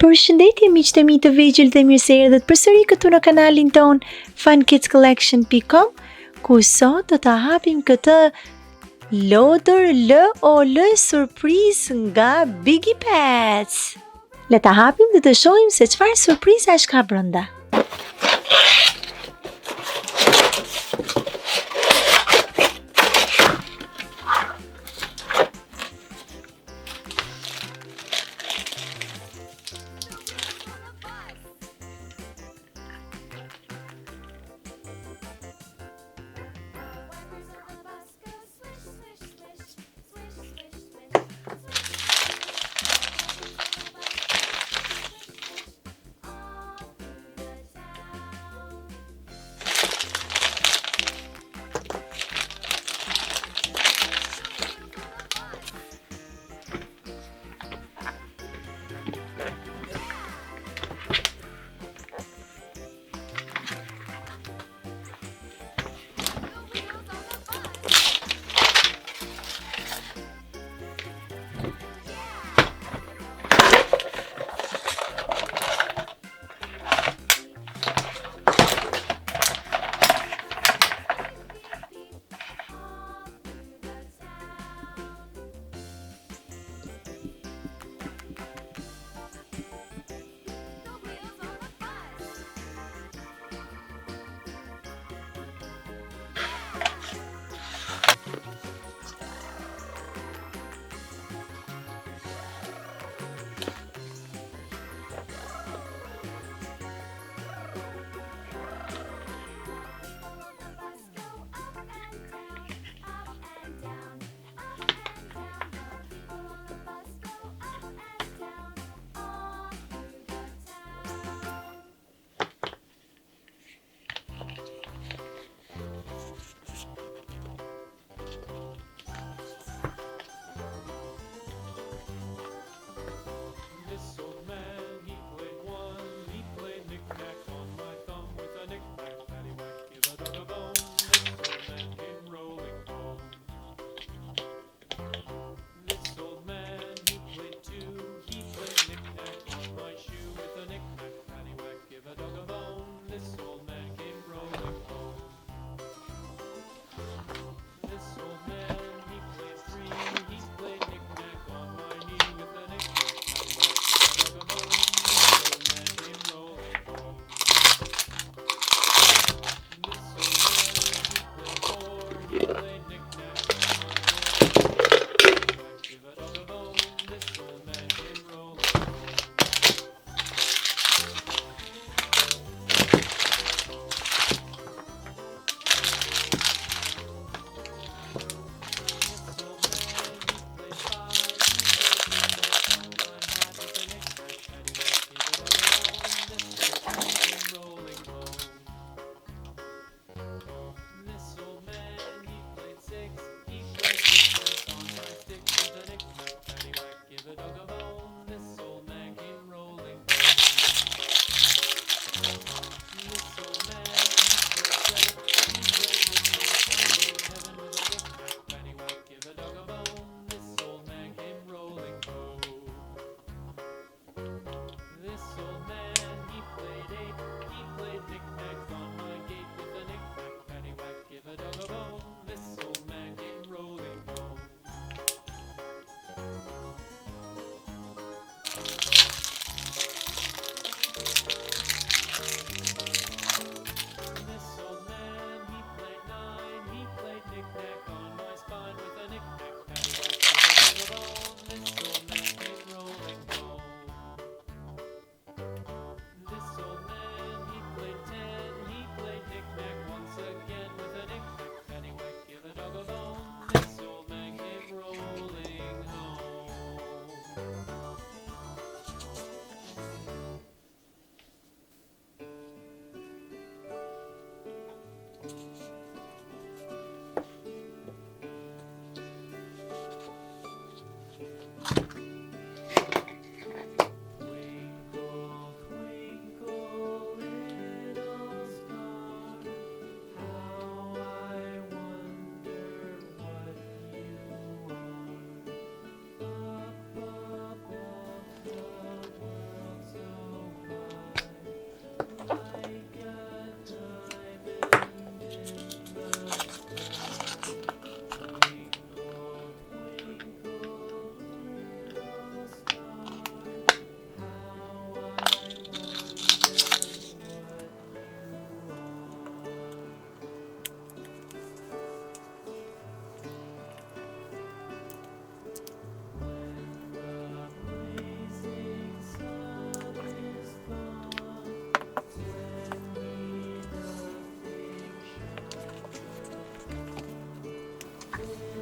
Përshëndetje miqtë e mi të vegjël dhe mirë se erdhët përsëri këtu në kanalin ton funkidscollection.com, ku sot do ta hapim këtë lodër surprize nga BIGGIE Pets. Le ta hapim dhe të shohim se çfarë surprizash ka brenda.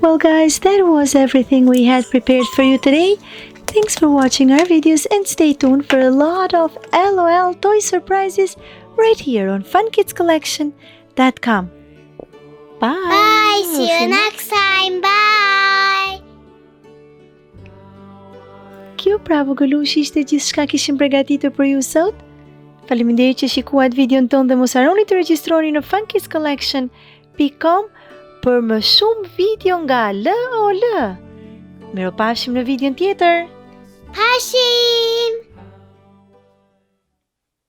Well guys, that was everything we had prepared for you today. Thanks for watching our videos and stay tuned for a lot of LOL toy surprises right here on funkidscollection.com. Bye! Bye! See you next time! Bye! Kjo pra vogëlushi ishte gjithçka kishim përgatitur për ju sot. Faleminderit që shikuat videon tonë dhe mos harroni të regjistroni në funkidscollection.com për më shumë video nga LOL. Mirupafshim në videon tjetër. Pashim!